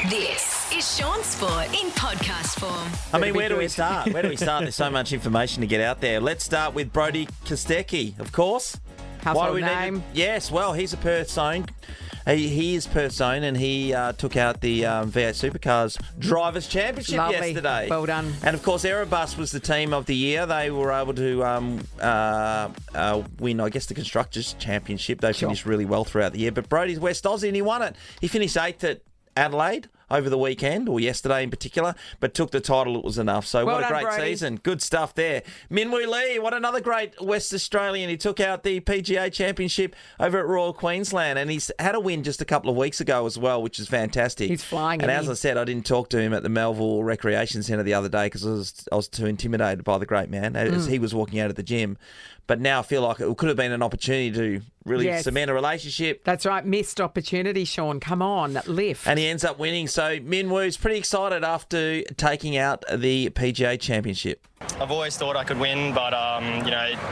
This is Shaun Sport in podcast form. I mean, where do we start? There's so much information to get out there. Let's start with Brodie Kostecki, of course. Household name. Yes, well, he's a Perth's own. He is Perth's own, and he took out the V8 Supercars Drivers' Championship yesterday. Well done. And, of course, Erebus was the team of the year. They were able to win, I guess, the Constructors' Championship. They finished really well throughout the year. But Brodie's West Aussie, and he won it. He finished 8th at Adelaide over the weekend, or yesterday in particular, but took the title. It was enough. So what a great season. Good stuff there. Minwoo Lee, what another great West Australian. He took out the PGA Championship over at Royal Queensland, and he's had a win just a couple of weeks ago as well, which is fantastic. He's flying. And as I said, I didn't talk to him at the Melville Recreation Centre the other day because I was too intimidated by the great man as he was walking out of the gym. But now I feel like it could have been an opportunity to really cement a relationship. That's right. Missed opportunity, Shaun. Come on, lift. And he ends up winning. So Minwoo's pretty excited after taking out the PGA Championship. I've always thought I could win, but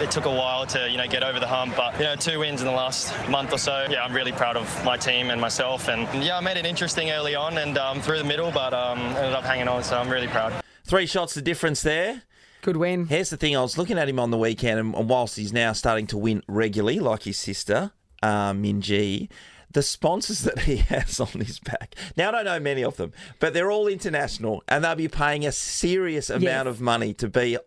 it took a while to get over the hump. But 2 wins in the last month or so. Yeah, I'm really proud of my team and myself. And I made it interesting early on and through the middle, but ended up hanging on. So I'm really proud. 3 shots the difference there. Good win. Here's the thing. I was looking at him on the weekend, and whilst he's now starting to win regularly, like his sister, Minjee, the sponsors that he has on his back. Now, I don't know many of them, but they're all international, and they'll be paying a serious amount of money to be,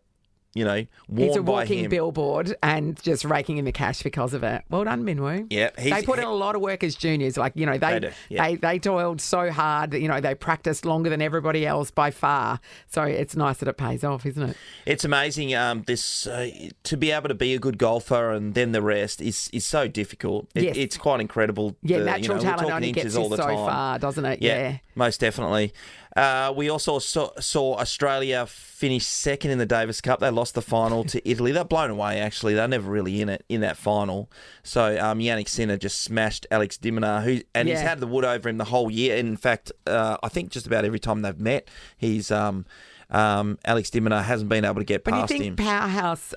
worn by him. He's a walking billboard and just raking in the cash because of it. Well done, Minwoo. Yeah, they put in a lot of work as juniors. They toiled so hard that, they practiced longer than everybody else by far. So it's nice that it pays off, isn't it? It's amazing. To be able to be a good golfer and then the rest is so difficult. It's quite incredible. Yeah, natural talent only gets you so far, doesn't it? Yeah, most definitely. We also saw Australia finish second in the Davis Cup. They lost the final to Italy. They're blown away, actually. They're never really in that final. So Yannick Sinner just smashed Alex de Minaur, he's had the wood over him the whole year. In fact, I think just about every time they've met, he's Alex de Minaur hasn't been able to get past him. When you think powerhouse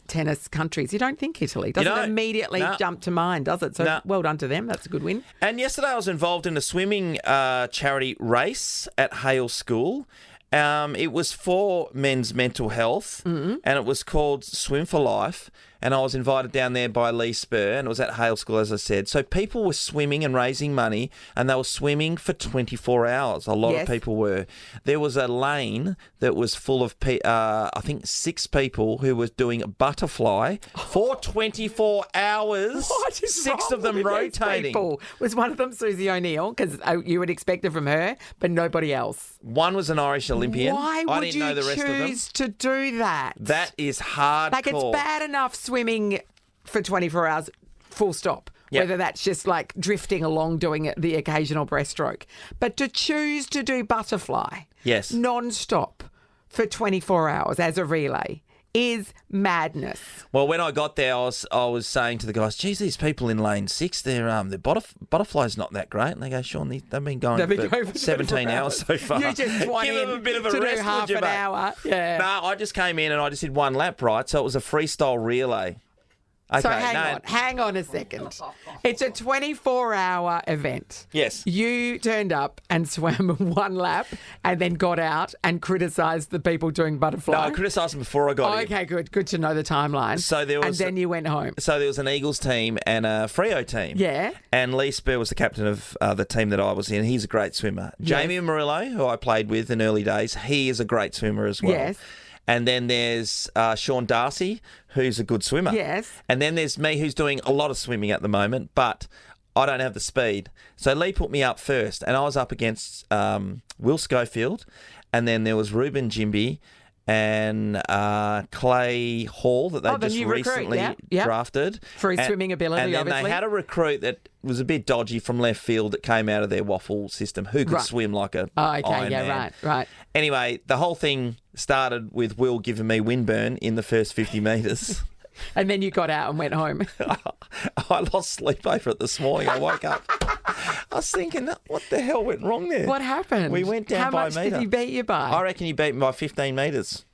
tennis countries, you don't think Italy. Doesn't immediately jump to mind, does it? So well done to them. That's a good win. And yesterday I was involved in a swimming charity race at Hale School. It was for men's mental health, and it was called Swim for Life. And I was invited down there by Lee Spur, and it was at Hale School, as I said. So people were swimming and raising money, and they were swimming for 24 hours. A lot of people were. There was a lane that was full of, I think, 6 people who were doing a butterfly for 24 hours. What is 6 of them rotating. Was one of them Susie O'Neill? Because you would expect it from her, but nobody else. One was an Irish Olympian. Why would you choose to do that? That is hardcore. Like, it's bad enough swimming for 24 hours, full stop. Yep. Whether that's just like drifting along doing the occasional breaststroke. But to choose to do butterfly non-stop for 24 hours as a relay is madness. Well, when I got there, I was saying to the guys, geez, these people in lane 6, their butterfly's not that great. And they go, Shaun, they've been going for 17 hours so far. You just want Give them a bit of a rest, do half an hour. Yeah. No, I just came in and I just did 1 lap, right? So it was a freestyle relay. Okay, so hang on a second. It's a 24-hour event. Yes. You turned up and swam 1 lap and then got out and criticised the people doing butterfly. No, I criticised them before I got in. Okay, good. Good to know the timeline. So and then you went home. So there was an Eagles team and a Freo team. Yeah. And Lee Spur was the captain of the team that I was in. He's a great swimmer. Jamie Murillo, who I played with in early days, he is a great swimmer as well. Yes. And then there's Shaun Darcy, who's a good swimmer. Yes. And then there's me, who's doing a lot of swimming at the moment, but I don't have the speed. So Lee put me up first, and I was up against Will Schofield, and then there was Ruben Jimby and Clay Hall that they just recently drafted. For his swimming ability, and then obviously. They had a recruit that was a bit dodgy from left field that came out of their waffle system who could swim like a Iron Man. Right. Anyway, the whole thing started with Will giving me windburn in the first 50 metres. And then you got out and went home. I lost sleep over it this morning. I woke up. I was thinking, what the hell went wrong there? What happened? We went down by a metre. How much did he beat you by? I reckon he beat me by 15 metres.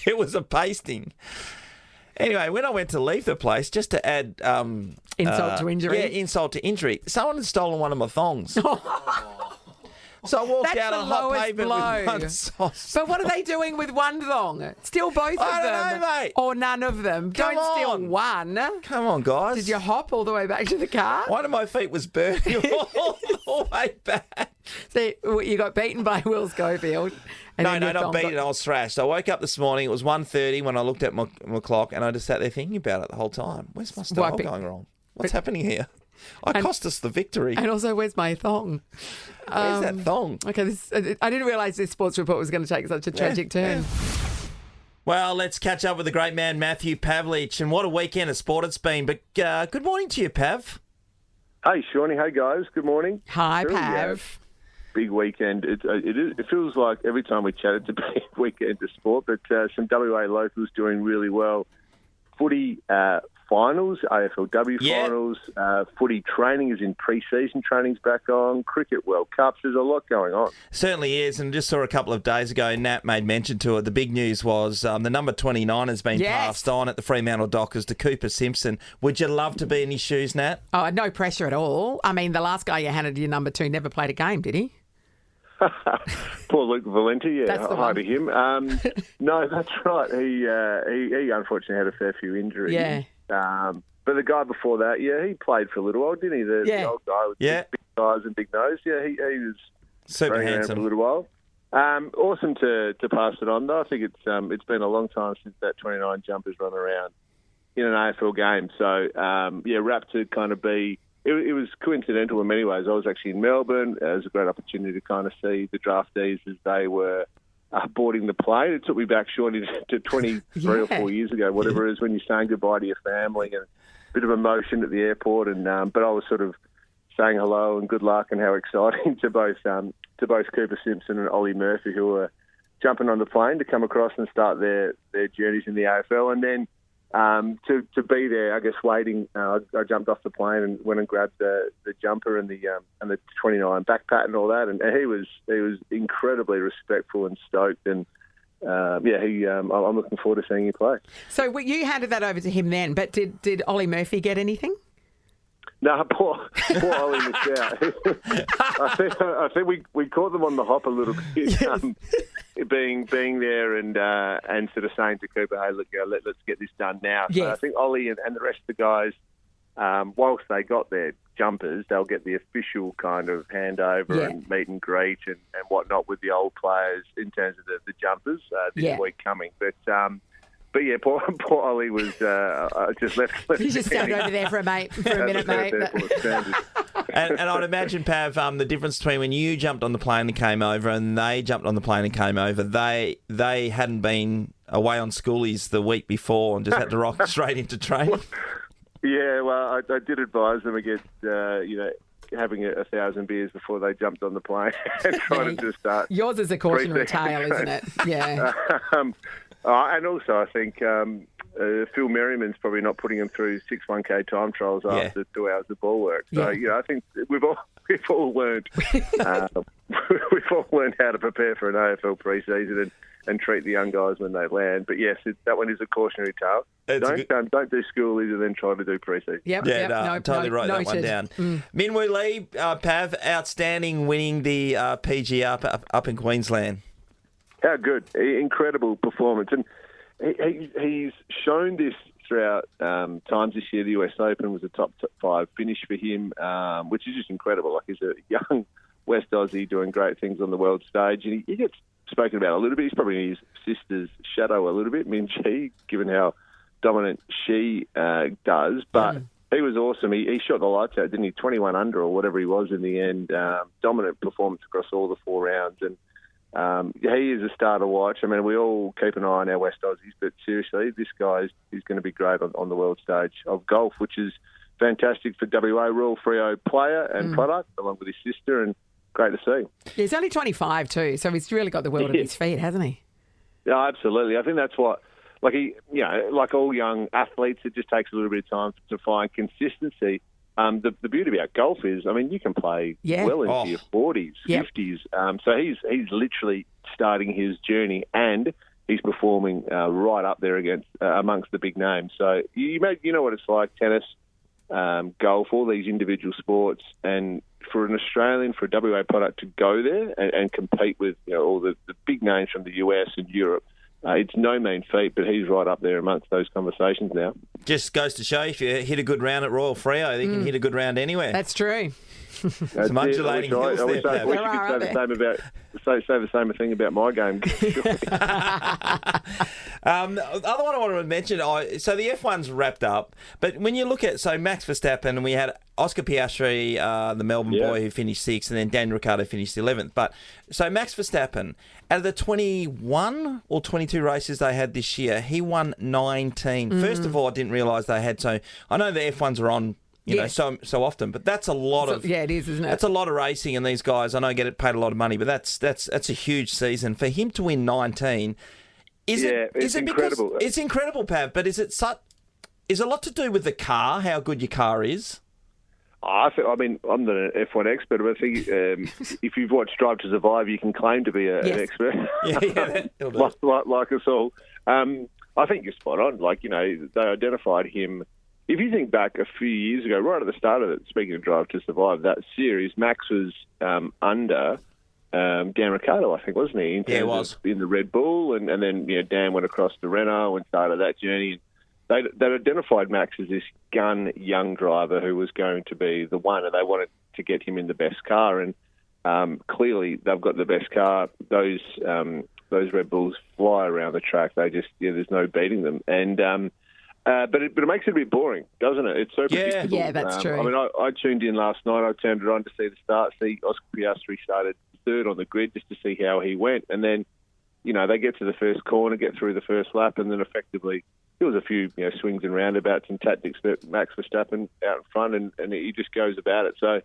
It was a pasting. Anyway, when I went to leave the place, just to add... insult to injury? Yeah, insult to injury. Someone had stolen one of my thongs. So I walked That's out the on hot lowest pavement blow. with one sauce. But what are they doing with one thong? Steal both of I don't them. know, mate. Or none of them. Come Don't steal on. one. Come on, guys. Did you hop all the way back to the car? One of my feet was burning all the way back. See, you got beaten by Will Schofield. And No, then your not thong beaten. got- I was thrashed. I woke up this morning. It was 1:30 when I looked at my clock, and I just sat there thinking about it the whole time. Where's my style Wiping. going wrong? What's happening here? Cost us the victory. And also, where's my thong? Where's that thong? Okay, I didn't realise this sports report was going to take such a tragic turn. Yeah. Well, let's catch up with the great man, Matty Pavlich. And what a weekend of sport it's been. But good morning to you, Pav. Hey, Shawnee. Hey, guys. Good morning. Hi, Really, Pav. big weekend. It feels like every time we chat, it's a big weekend of sport, but some WA locals doing really well. Footy finals, AFLW finals, footy training is in pre-season training's back on, cricket World Cups, there's a lot going on. Certainly is, and just saw a couple of days ago, Nat made mention to it. The big news was the number 29 has been passed on at the Fremantle Dockers to Cooper Simpson. Would you love to be in his shoes, Nat? Oh, no pressure at all. I mean, the last guy you handed your number 2 never played a game, did he? Poor Luke Valenti, That's the hi one. to him. No, that's right. He unfortunately had a fair few injuries. Yeah. But the guy before that, he played for a little while, didn't he? The old guy with big eyes and big nose. Yeah, he was Super running around handsome. for a little while. Awesome to pass it on, though. I think it's been a long time since that 29 jumpers run around in an AFL game. So, wrapped to kind of be... It was coincidental in many ways. I was actually in Melbourne. It was a great opportunity to kind of see the draftees as they were boarding the plane. It took me back, Shaun, to 23 or 4 years ago, whatever it is, when you're saying goodbye to your family, and a bit of emotion at the airport. And but I was sort of saying hello and good luck and how exciting to both Cooper Simpson and Ollie Murphy, who were jumping on the plane to come across and start their journeys in the AFL. And then to be there, I guess, waiting, I jumped off the plane and went and grabbed the jumper and the 29 back pat and all that, and he was incredibly respectful and stoked, and I'm looking forward to seeing you play. So you handed that over to him then, but did Ollie Murphy get anything? No, poor Ollie missed out. I think we caught them on the hop a little bit, being there and sort of saying to Cooper, hey, look, let's get this done now. Yes. So I think Ollie and the rest of the guys, whilst they got their jumpers, they'll get the official kind of handover and meet and greet and whatnot with the old players in terms of the jumpers this week coming. But yeah, poor Ollie was just left. You just stand over there for a minute, mate. And I'd imagine, Pav, the difference between when you jumped on the plane and came over and they jumped on the plane and came over, they hadn't been away on schoolies the week before and just had to rock straight into training. Yeah, well, I did advise them against, having 1,000 beers before they jumped on the plane and trying to just start. Yours is a cautionary tale, isn't it? Yeah. And also, I think Phil Merriman's probably not putting him through 6 1K time trials after 2 hours of ball work. So, I think we've all learned we've all learned how to prepare for an AFL pre-season and treat the young guys when they land. But yes, that one is a cautionary tale. Don't do schoolies and then try to do pre-season. Totally wrote that one down. Minwoo Lee, Pav, outstanding, winning the PG up in Queensland. How good. Incredible performance. And he's shown this throughout times this year. The US Open was a top 5 finish for him, which is just incredible. Like, he's a young West Aussie doing great things on the world stage. And he gets spoken about a little bit. He's probably in his sister's shadow a little bit, Min Chi, given how dominant she does. But he was awesome. He shot the lights out, didn't he? 21 under or whatever he was in the end. Dominant performance across all the 4 rounds. And he is a star to watch. I mean, we all keep an eye on our West Aussies, but seriously, this guy is going to be great on the world stage of golf, which is fantastic for WA. Royal Freo player and product, along with his sister, and great to see. He's only 25 too, so he's really got the world at his feet, hasn't he? Yeah, absolutely. I think that's what, like all young athletes, it just takes a little bit of time to find consistency. The beauty about golf is, I mean, you can play well into your 40s, 50s. So he's literally starting his journey, and he's performing right up there amongst the big names. So you know what it's like, tennis, golf, all these individual sports, and for an Australian, for a WA product to go there and compete with all the big names from the US and Europe, it's no mean feat, but he's right up there amongst those conversations now. Just goes to show if you hit a good round at Royal Freo, you can hit a good round anywhere. That's true. Some undulating hills there, Pav. I wish you could say the same thing about my game. The other one I wanted to mention, so the F1's wrapped up, but when you look at, Max Verstappen, and we had Oscar Piastri, the Melbourne boy, who finished 6th, and then Dan Ricciardo finished 11th. But so Max Verstappen, out of the 21 or 22 races they had this year, he won 19. First of all, I didn't realise they had I know the F1s are on so often, but that's a lot of it is, isn't it? That's a lot of racing, and these guys, I know, get paid a lot of money, but that's a huge season for him to win 19. It's incredible. It's incredible, Pav, but is it a lot to do with the car, how good your car is? I'm not an F1 expert, but I think if you've watched Drive to Survive, you can claim to be an expert. like us all. I think you're spot on. They identified him. If you think back a few years ago, right at the start of it, speaking of Drive to Survive, that series, Max was under Dan Ricciardo, I think, wasn't he? He was. In the Red Bull, and then Dan went across to Renault and started that journey. They identified Max as this gun young driver who was going to be the one, and they wanted to get him in the best car. And clearly, they've got the best car. Those Red Bulls fly around the track. They just there's no beating them. And but it makes it a bit boring, doesn't it? It's so predictable. Yeah, that's true. I tuned in last night. I turned it on to see the start. See Oscar Piastri started third on the grid just to see how he went, and then they get to the first corner, get through the first lap, and then effectively there was a few swings and roundabouts and tactics that Max Verstappen out in front, and he just goes about it. So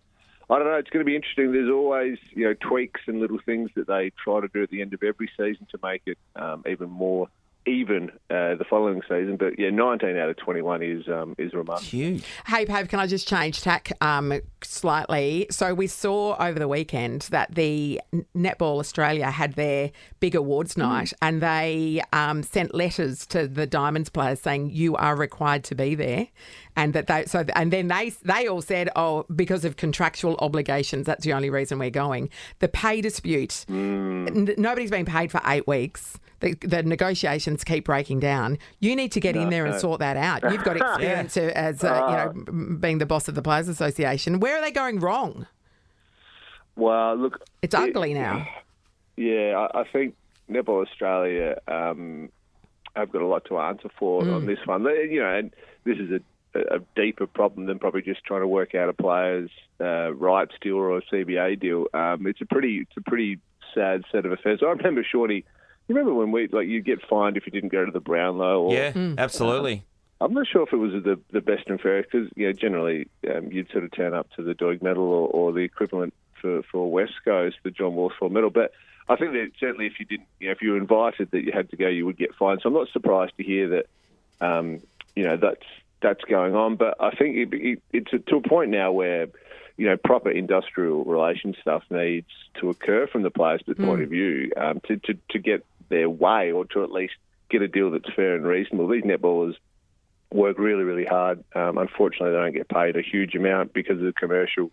I don't know. It's going to be interesting. There's always tweaks and little things that they try to do at the end of every season to make it even more even the following season. But 19 out of 21 is remarkable. Huge. Hey, Pav, can I just change tack slightly? So we saw over the weekend that the Netball Australia had their big awards night, and they sent letters to the Diamonds players saying you are required to be there, and that they all said, because of contractual obligations, that's the only reason we're going. The pay dispute, nobody's been paid for 8 weeks. The negotiations keep breaking down. You need to get in there and sort that out. You've got experience as being the boss of the Players Association. Where are they going wrong? Well, look, it's ugly now. Yeah, I think Netball Australia have got a lot to answer for on this one. And this is a deeper problem than probably just trying to work out a player's rights deal or a CBA deal. It's a pretty sad set of affairs. I remember, Shorty. You remember when you get fined if you didn't go to the Brownlow? Absolutely. I'm not sure if it was the best and fairest because generally you'd sort of turn up to the Doig Medal or the equivalent for West Coast, the John Worsfold Medal. But I think that certainly if you didn't, if you were invited that you had to go, you would get fined. So I'm not surprised to hear that that's going on. But I think it's to a point now where proper industrial relations stuff needs to occur from the players' point of view to get their way, or to at least get a deal that's fair and reasonable. These netballers work really, really hard. Unfortunately, they don't get paid a huge amount because of the commercial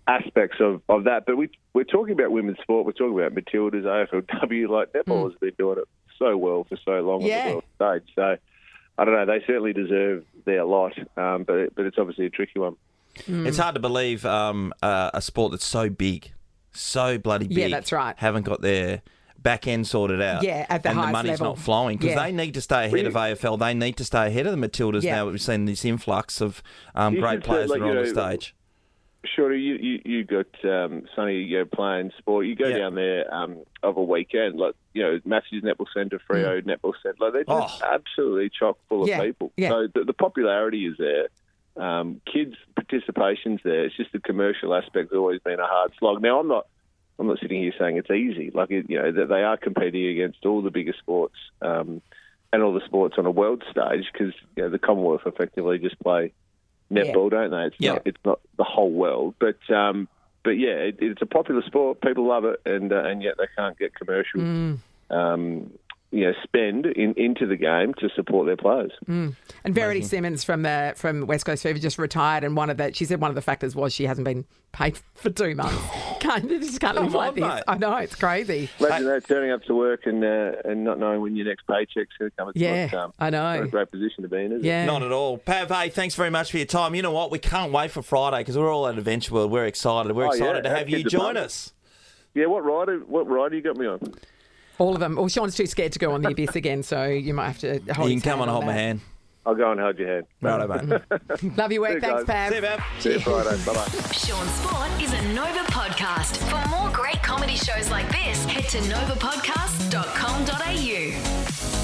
aspects of that. But we're talking about women's sport. We're talking about Matildas, AFLW. Netballers have been doing it so well for so long on the world stage. So I don't know. They certainly deserve their lot, but it's obviously a tricky one. It's hard to believe a sport that's so big, so bloody big. Yeah, that's right. Haven't got their back end sorted out. Yeah, at the and highest the money's level. not flowing because they need to stay ahead of AFL. They need to stay ahead of the Matildas now that we've seen this influx of great players that are on the stage. Sure, you got Sonny playing sport. You go down there of a weekend, Matthews Netball Centre, Freo Netball Centre. They're just absolutely chock full of people. Yeah. So the popularity is there. Kids' participation's there. It's just the commercial aspect's always been a hard slog. Now, I'm not sitting here saying it's easy. That they are competing against all the bigger sports and all the sports on a world stage because the Commonwealth effectively just play netball, don't they? It's not the whole world, but it's a popular sport. People love it, and yet they can't get commercial spend into the game to support their players. And Verity Simmons from West Coast Fever just retired, and she said one of the factors was she hasn't been paid for 2 months. Just can't live like this. Mate. I know, it's crazy. Imagine that, turning up to work and not knowing when your next paycheck's going to come. I know. Not a great position to be in, is it? Not at all. Pav, hey, thanks very much for your time. You know what? We can't wait for Friday because we're all at Adventure World. We're excited. We're excited to have you join us. Yeah, what rider you got me on? All of them. Well, Shaun's too scared to go on the abyss again, so you might have to hold You can come on and hold my hand. I'll go and hold your hand. Righto, mate. Love your work. Thanks, Pav. See you, Pav. See you Friday. Bye-bye. Shaun Sport is a Nova podcast. For more great comedy shows like this, head to novapodcast.com.au.